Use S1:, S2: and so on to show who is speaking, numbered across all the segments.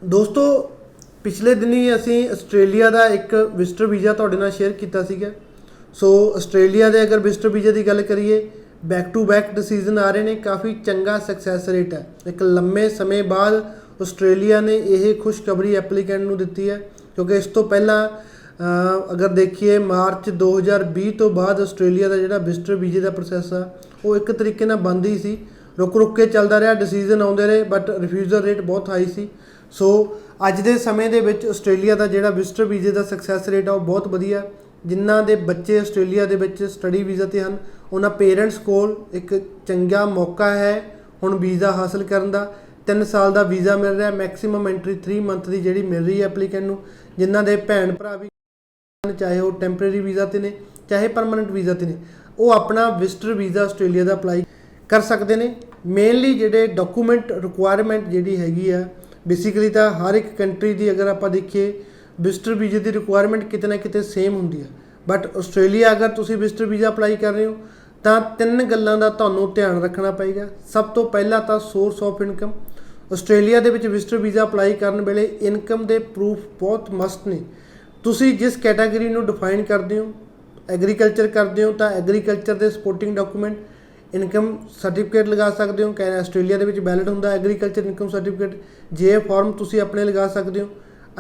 S1: ਦੋਸਤੋ ਪਿਛਲੇ ਦਿਨੀ ਅਸੀਂ ਆਸਟ੍ਰੇਲੀਆ ਦਾ ਇੱਕ ਵਿਜ਼ਟਰ ਵੀਜ਼ਾ ਤੁਹਾਡੇ ਨਾਲ ਸ਼ੇਅਰ ਕੀਤਾ ਸੀਗਾ। ਸੋ ਆਸਟ੍ਰੇਲੀਆ ਦੇ ਅਗਰ ਵਿਜ਼ਟਰ ਵੀਜ਼ੇ ਦੀ ਗੱਲ ਕਰੀਏ, ਬੈਕ ਟੂ ਬੈਕ ਡਿਸੀਜ਼ਨ ਆ ਰਹੇ ਨੇ, ਕਾफ़ी ਚੰਗਾ ਸਕਸੈਸ ਰੇਟ ਹੈ। ਇੱਕ ਲੰਮੇ ਸਮੇਂ ਬਾਅਦ ਆਸਟ੍ਰੇਲੀਆ ਨੇ ਇਹ ਖੁਸ਼ਖਬਰੀ ਐਪਲੀਕੈਂਟ ਨੂੰ ਦਿੱਤੀ ਹੈ, ਕਿਉਂਕਿ ਇਸ ਤੋਂ ਪਹਿਲਾਂ ਅਗਰ ਦੇਖੀਏ ਮਾਰਚ 2020 ਤੋਂ ਬਾਅਦ ਆਸਟ੍ਰੇਲੀਆ ਦਾ ਜਿਹੜਾ ਵਿਜ਼ਟਰ ਵੀਜ਼ੇ ਦਾ ਪ੍ਰੋਸੈਸ ਆ ਉਹ ਇੱਕ ਤਰੀਕੇ ਨਾਲ ਬੰਦ ਹੀ ਸੀ, ਰੁਕ ਕੇ ਚੱਲਦਾ ਰਿਹਾ, ਡਿਸੀਜ਼ਨ ਆਉਂਦੇ ਰਹੇ, ਬਟ ਰਿਫਿਊਜ਼ਲ ਰੇਟ ਬਹੁਤ ਹਾਈ ਸੀ। ਸੋ ਅੱਜ ਦੇ ਸਮੇਂ ਦੇ ਵਿੱਚ ਆਸਟ੍ਰੇਲੀਆ ਦਾ ਜਿਹੜਾ ਵਿਜ਼ਟਰ ਵੀਜ਼ੇ ਦਾ ਸਕਸੈਸ ਰੇਟ ਆ ਉਹ ਬਹੁਤ ਵਧੀਆ। ਜਿਨ੍ਹਾਂ ਦੇ ਬੱਚੇ ਆਸਟ੍ਰੇਲੀਆ ਦੇ ਵਿੱਚ ਸਟੱਡੀ ਵੀਜ਼ਾ 'ਤੇ ਹਨ, ਉਹਨਾਂ ਪੇਰੈਂਟਸ ਕੋਲ ਇੱਕ ਚੰਗਾ ਮੌਕਾ ਹੈ ਹੁਣ ਵੀਜ਼ਾ ਹਾਸਲ ਕਰਨ ਦਾ। 3 ਸਾਲ ਦਾ ਵੀਜ਼ਾ ਮਿਲ ਰਿਹਾ, ਮੈਕਸਿਮਮ ਐਂਟਰੀ 3 ਮੰਥ ਦੀ ਜਿਹੜੀ ਮਿਲ ਰਹੀ ਹੈ ਐਪਲੀਕੈਂਟ ਨੂੰ। ਜਿਨ੍ਹਾਂ ਦੇ ਭੈਣ ਭਰਾ ਵੀ ਚਾਹੇ ਉਹ ਟੈਂਪਰੇਰੀ ਵੀਜ਼ਾ 'ਤੇ ਨੇ ਚਾਹੇ ਪਰਮਾਨੈਂਟ ਵੀਜ਼ਾ 'ਤੇ ਨੇ, ਉਹ ਆਪਣਾ ਵਿਜ਼ਟਰ ਵੀਜ਼ਾ ਆਸਟ੍ਰੇਲੀਆ ਦਾ ਅਪਲਾਈ ਕਰ ਸਕਦੇ ਨੇ। ਮੇਨਲੀ ਜਿਹੜੇ ਡਾਕੂਮੈਂਟ ਰਿਕੁਆਇਰਮੈਂਟ ਜਿਹੜੀ ਹੈਗੀ ਆ, ਬੇਸਿਕਲੀ ਤਾਂ ਹਰ ਇੱਕ ਕੰਟਰੀ ਦੀ ਅਗਰ ਆਪਾਂ ਦੇਖੀਏ ਵਿਜ਼ਟਰ ਵੀਜ਼ੇ ਦੀ ਰਿਕੁਆਇਰਮੈਂਟ ਕਿਤੇ ਨਾ ਕਿਤੇ ਸੇਮ ਹੁੰਦੀ ਹੈ, ਬਟ ਆਸਟ੍ਰੇਲੀਆ ਅਗਰ ਤੁਸੀਂ ਵਿਜ਼ਟਰ ਵੀਜ਼ਾ ਅਪਲਾਈ ਕਰ ਰਹੇ ਹੋ ਤਾਂ 3 ਗੱਲਾਂ ਦਾ ਤੁਹਾਨੂੰ ਧਿਆਨ ਰੱਖਣਾ ਪਏਗਾ। ਸਭ ਤੋਂ ਪਹਿਲਾਂ ਤਾਂ ਸੋਰਸ ਆਫ ਇਨਕਮ। ਆਸਟ੍ਰੇਲੀਆ ਦੇ ਵਿੱਚ ਵਿਜ਼ਟਰ ਵੀਜ਼ਾ ਅਪਲਾਈ ਕਰਨ ਵੇਲੇ ਇਨਕਮ ਦੇ ਪ੍ਰੂਫ ਬਹੁਤ ਮਸਟ ਨੇ। ਤੁਸੀਂ ਜਿਸ ਕੈਟਾਗਰੀ ਨੂੰ ਡਿਫਾਈਨ ਕਰਦੇ ਹੋ, ਐਗਰੀਕਲਚਰ ਕਰਦੇ ਹੋ ਤਾਂ ਐਗਰੀਕਲਚਰ ਦੇ ਸਪੋਰਟਿੰਗ ਡਾਕੂਮੈਂਟ ਇਨਕਮ ਸਰਟੀਫਿਕੇਟ ਲਗਾ ਸਕਦੇ ਹੋ। ਆਸਟ੍ਰੇਲੀਆ ਦੇ ਵਿੱਚ ਵੈਲਿਡ ਹੁੰਦਾ ਐਗਰੀਕਲਚਰ ਇਨਕਮ ਸਰਟੀਫਿਕੇਟ। ਜੇ ਫਾਰਮ ਤੁਸੀਂ ਆਪਣੇ ਲਗਾ ਸਕਦੇ ਹੋ,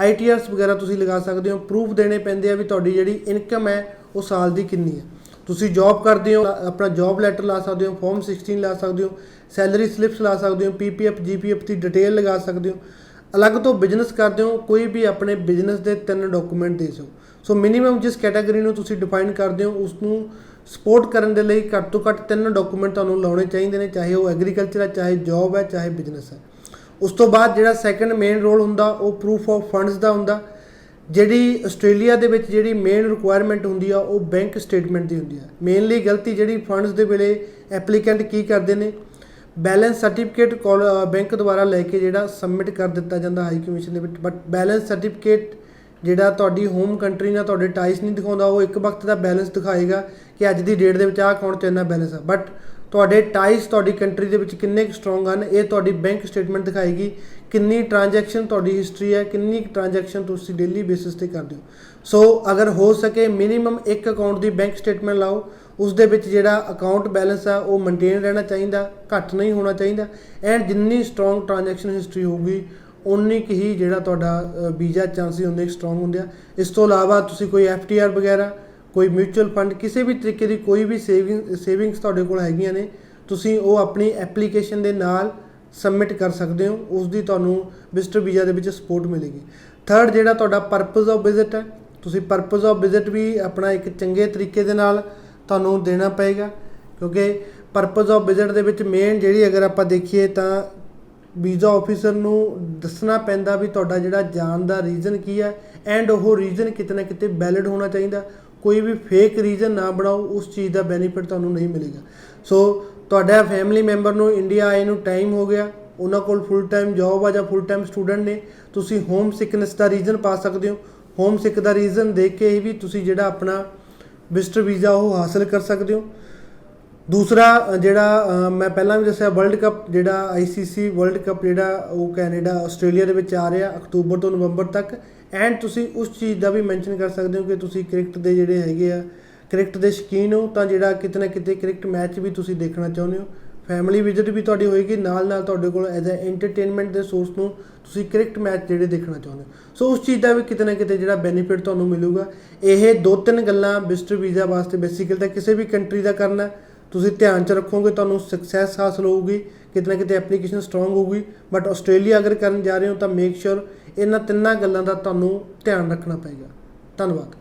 S1: ITRs ਵਗੈਰਾ ਤੁਸੀਂ ਲਗਾ ਸਕਦੇ ਹੋ। ਪ੍ਰੂਫ ਦੇਣੇ ਪੈਂਦੇ ਆ ਵੀ ਤੁਹਾਡੀ ਜਿਹੜੀ ਇਨਕਮ ਹੈ ਉਹ ਸਾਲ ਦੀ ਕਿੰਨੀ ਹੈ। ਤੁਸੀਂ ਜੌਬ ਕਰਦੇ ਹੋ, ਆਪਣਾ ਜੌਬ ਲੈਟਰ ਲਾ ਸਕਦੇ ਹੋ, ਫਾਰਮ 16 ਲਾ ਸਕਦੇ ਹੋ, ਸੈਲਰੀ ਸਲਿੱਪਸ ਲਾ ਸਕਦੇ ਹੋ, PPF GPF ਦੀ ਡਿਟੇਲ ਲਗਾ ਸਕਦੇ ਹੋ। ਅਲੱਗ ਤੋਂ ਬਿਜ਼ਨਸ ਕਰਦੇ ਹੋ, ਕੋਈ ਵੀ ਆਪਣੇ ਬਿਜ਼ਨਸ ਦੇ 3 ਡਾਕੂਮੈਂਟ ਦੇ ਦਿਓ। ਸੋ ਮਿਨੀਮਮ ਜਿਸ ਕੈਟਾਗਰੀ ਨੂੰ ਤੁਸੀਂ ਡਿਫਾਈਨ ਕਰਦੇ ਹੋ ਉਸ ਨੂੰ ਸਪੋਰਟ ਕਰਨ ਦੇ ਲਈ ਘੱਟ ਤੋਂ ਘੱਟ 3 ਡਾਕੂਮੈਂਟ ਤੁਹਾਨੂੰ ਲਾਉਣੇ ਚਾਹੀਦੇ ਨੇ, ਚਾਹੇ ਉਹ ਐਗਰੀਕਲਚਰ ਹੈ, ਚਾਹੇ ਜੌਬ ਹੈ, ਚਾਹੇ ਬਿਜ਼ਨਸ ਹੈ। ਉਸ ਤੋਂ ਬਾਅਦ ਜਿਹੜਾ ਸੈਕੰਡ ਮੇਨ ਰੋਲ ਹੁੰਦਾ ਉਹ ਪ੍ਰੂਫ ਆਫ ਫੰਡਸ ਦਾ ਹੁੰਦਾ। ਜਿਹੜੀ ਆਸਟ੍ਰੇਲੀਆ ਦੇ ਵਿੱਚ ਜਿਹੜੀ ਮੇਨ ਰਿਕੁਆਇਰਮੈਂਟ ਹੁੰਦੀ ਆ ਉਹ ਬੈਂਕ ਸਟੇਟਮੈਂਟ ਦੀ ਹੁੰਦੀ ਆ। ਮੇਨਲੀ ਗਲਤੀ ਜਿਹੜੀ ਫੰਡਸ ਦੇ ਵੇਲੇ ਐਪਲੀਕੈਂਟ ਕੀ ਕਰਦੇ ਨੇ, ਬੈਲੈਂਸ ਸਰਟੀਫਿਕੇਟ ਬੈਂਕ ਦੁਆਰਾ ਲੈ ਕੇ ਜਿਹੜਾ ਸਬਮਿਟ ਕਰ ਦਿੱਤਾ ਜਾਂਦਾ ਹਾਈ ਕਮਿਸ਼ਨ ਦੇ ਵਿੱਚ, ਬਟ ਬੈਲੈਂਸ ਸਰਟੀਫਿਕੇਟ ਜਿਹੜਾ ਤੁਹਾਡੀ ਹੋਮ ਕੰਟਰੀ ਨਾਲ ਤੁਹਾਡੇ ਟਾਈਸ ਨਹੀਂ ਦਿਖਾਉਂਦਾ। ਉਹ ਇੱਕ ਵਕਤ ਦਾ ਬੈਲੈਂਸ ਦਿਖਾਏਗਾ ਕਿ ਅੱਜ ਦੀ ਡੇਟ ਦੇ ਵਿੱਚ ਆਹ ਅਕਾਊਂਟ 'ਚ ਇੰਨਾ ਬੈਲੈਂਸ ਆ, ਬਟ ਤੁਹਾਡੇ ਟਾਈਸ ਤੁਹਾਡੀ ਕੰਟਰੀ ਦੇ ਵਿੱਚ ਕਿੰਨੇ ਕੁ ਸਟਰੋਂਗ ਹਨ ਇਹ ਤੁਹਾਡੀ ਬੈਂਕ ਸਟੇਟਮੈਂਟ ਦਿਖਾਏਗੀ। ਕਿੰਨੀ ਟ੍ਰਾਂਜੈਕਸ਼ਨ ਤੁਹਾਡੀ ਹਿਸਟਰੀ ਹੈ, ਕਿੰਨੀ ਟ੍ਰਾਂਜੈਕਸ਼ਨ ਤੁਸੀਂ ਡੇਲੀ ਬੇਸਿਸ 'ਤੇ ਕਰਦੇ ਹੋ। ਸੋ ਅਗਰ ਹੋ ਸਕੇ ਮਿਨੀਮਮ ਇੱਕ ਅਕਾਊਂਟ ਦੀ ਬੈਂਕ ਸਟੇਟਮੈਂਟ ਲਾਓ, ਉਸ ਦੇ ਵਿੱਚ ਜਿਹੜਾ ਅਕਾਊਂਟ ਬੈਲੈਂਸ ਆ ਉਹ ਮੇਨਟੇਨ ਰਹਿਣਾ ਚਾਹੀਦਾ, ਘੱਟ ਨਹੀਂ ਹੋਣਾ ਚਾਹੀਦਾ। ਐਂਡ ਜਿੰਨੀ ਸਟਰੋਂਗ ਟ੍ਰਾਂਜੈਕਸ਼ਨ ਹਿਸਟਰੀ ਹੋਊਗੀ ਉਨੀ ਕੁ ਹੀ ਜਿਹੜਾ ਤੁਹਾਡਾ ਵੀਜ਼ਾ ਚਾਂਸਿਸ ਹੁੰਦੇ ਸਟਰੋਂਗ ਹੁੰਦੇ ਆ। ਇਸ ਤੋਂ ਇਲਾਵਾ ਤੁਸੀਂ ਕੋਈ FTR ਵਗੈਰਾ, ਕੋਈ ਮਿਊਚੁਅਲ ਫੰਡ, ਕਿਸੇ ਵੀ ਤਰੀਕੇ ਦੀ ਕੋਈ ਵੀ ਸੇਵਿੰਗਸ ਤੁਹਾਡੇ ਕੋਲ ਹੈਗੀਆਂ ਨੇ, ਤੁਸੀਂ ਉਹ ਆਪਣੀ ਐਪਲੀਕੇਸ਼ਨ ਦੇ ਨਾਲ ਸਬਮਿਟ ਕਰ ਸਕਦੇ ਹੋ। ਉਸ ਦੀ ਤੁਹਾਨੂੰ ਵਿਜ਼ਟਰ ਵੀਜ਼ਾ ਦੇ ਵਿੱਚ ਸਪੋਰਟ ਮਿਲੇਗੀ। ਥਰਡ ਜਿਹੜਾ ਤੁਹਾਡਾ ਪਰਪਸ ਆਫ ਵਿਜ਼ਿਟ ਹੈ, ਤੁਸੀਂ ਪਰਪਸ ਆਫ ਵਿਜ਼ਿਟ ਵੀ ਆਪਣਾ ਇੱਕ ਚੰਗੇ ਤਰੀਕੇ ਦੇ ਨਾਲ ਤੁਹਾਨੂੰ ਦੇਣਾ ਪਏਗਾ, ਕਿਉਂਕਿ ਪਰਪਸ ਆਫ ਵਿਜ਼ਿਟ ਦੇ ਵਿੱਚ ਮੇਨ ਜਿਹੜੀ ਅਗਰ ਆਪਾਂ ਦੇਖੀਏ ਤਾਂ ਵੀਜ਼ਾ ਆਫਿਸਰ ਨੂੰ ਦੱਸਣਾ ਪੈਂਦਾ ਵੀ ਤੁਹਾਡਾ ਜਿਹੜਾ ਜਾਣ ਦਾ ਰੀਜ਼ਨ ਕੀ ਹੈ, ਐਂਡ ਉਹ ਰੀਜ਼ਨ ਕਿਤੇ ਨਾ ਕਿਤੇ ਵੈਲਿਡ ਹੋਣਾ ਚਾਹੀਦਾ। ਕੋਈ ਵੀ ਫੇਕ ਰੀਜ਼ਨ ਨਾ ਬਣਾਓ, ਉਸ ਚੀਜ਼ ਦਾ ਬੈਨੀਫਿਟ ਤੁਹਾਨੂੰ ਨਹੀਂ ਮਿਲੇਗਾ। ਸੋ ਤੁਹਾਡਾ ਫੈਮਿਲੀ ਮੈਂਬਰ ਨੂੰ ਇੰਡੀਆ ਆਏ ਨੂੰ ਟਾਈਮ ਹੋ ਗਿਆ, ਉਹਨਾਂ ਕੋਲ ਫੁੱਲ ਟਾਈਮ ਜੌਬ ਆ ਜਾਂ ਫੁੱਲ ਟਾਈਮ ਸਟੂਡੈਂਟ ਨੇ, ਤੁਸੀਂ ਹੋਮ ਸਿਕਨੈਸ ਦਾ ਰੀਜ਼ਨ ਪਾ ਸਕਦੇ ਹੋ। ਹੋਮ ਸਿਕ ਦਾ ਰੀਜ਼ਨ ਦੇਖ ਕੇ ਹੀ ਵੀ ਤੁਸੀਂ ਜਿਹੜਾ ਆਪਣਾ ਵਿਜ਼ਟਰ ਵੀਜ਼ਾ ਉਹ ਹਾਸਲ ਕਰ ਸਕਦੇ ਹੋ। ਦੂਸਰਾ ਜਿਹੜਾ ਮੈਂ ਪਹਿਲਾਂ ਵੀ ਦੱਸਿਆ, ਵਰਲਡ ਕੱਪ ਜਿਹੜਾ ICC ਵਰਲਡ ਕੱਪ ਜਿਹੜਾ ਉਹ ਕੈਨੇਡਾ ਆਸਟ੍ਰੇਲੀਆ ਦੇ ਵਿੱਚ ਆ ਰਿਹਾ ਅਕਤੂਬਰ ਤੋਂ ਨਵੰਬਰ ਤੱਕ। ਐਂਡ ਤੁਸੀਂ ਉਸ ਚੀਜ਼ ਦਾ ਵੀ ਮੈਂਸ਼ਨ ਕਰ ਸਕਦੇ ਹੋ ਕਿ ਤੁਸੀਂ ਕ੍ਰਿਕਟ ਦੇ ਜਿਹੜੇ ਹੈਗੇ ਆ, ਕ੍ਰਿਕਟ ਦੇ ਸ਼ੌਕੀਨ ਹੋ, ਤਾਂ ਜਿਹੜਾ ਕਿਤੇ ਨਾ ਕਿਤੇ ਕ੍ਰਿਕਟ ਮੈਚ ਵੀ ਤੁਸੀਂ ਦੇਖਣਾ ਚਾਹੁੰਦੇ ਹੋ। ਫੈਮਿਲੀ ਵਿਜ਼ਿਟ ਵੀ ਤੁਹਾਡੀ ਹੋਏਗੀ, ਨਾਲ ਨਾਲ ਤੁਹਾਡੇ ਕੋਲ ਐਜ਼ ਅ ਐਂਟਰਟੇਨਮੈਂਟ ਦੇ ਸੋਰਸ ਨੂੰ ਤੁਸੀਂ ਕ੍ਰਿਕਟ ਮੈਚ ਜਿਹੜੇ ਦੇਖਣਾ ਚਾਹੁੰਦੇ ਹੋ। ਸੋ ਉਸ ਚੀਜ਼ ਦਾ ਵੀ ਕਿਤੇ ਨਾ ਕਿਤੇ ਜਿਹੜਾ ਬੈਨੀਫਿਟ ਤੁਹਾਨੂੰ ਮਿਲੂਗਾ। ਇਹ 2-3 ਗੱਲਾਂ ਵਿਜ਼ਟਰ ਵੀਜ਼ਾ ਵਾਸਤੇ ਬੇਸਿਕਲ ਤਾਂ ਕਿਸੇ ਵੀ ਕੰਟਰੀ ਦਾ ਕਰਨਾ ਤੁਸੀਂ ਧਿਆਨ 'ਚ ਰੱਖੋਗੇ, ਤੁਹਾਨੂੰ ਸਕਸੈਸ ਹਾਸਲ ਹੋਊਗੀ, ਕਿਤੇ ਨਾ ਕਿਤੇ ਐਪਲੀਕੇਸ਼ਨ ਸਟਰੋਂਗ ਹੋਊਗੀ। ਬਟ ਆਸਟ੍ਰੇਲੀਆ ਅਗਰ ਕਰਨ ਜਾ ਰਹੇ ਹੋ ਤਾਂ ਮੇਕ ਸ਼ੋਰ ਇਹਨਾਂ 3 ਗੱਲਾਂ ਦਾ ਤੁਹਾਨੂੰ ਧਿਆਨ ਰੱਖਣਾ ਪਏਗਾ। ਧੰਨਵਾਦ।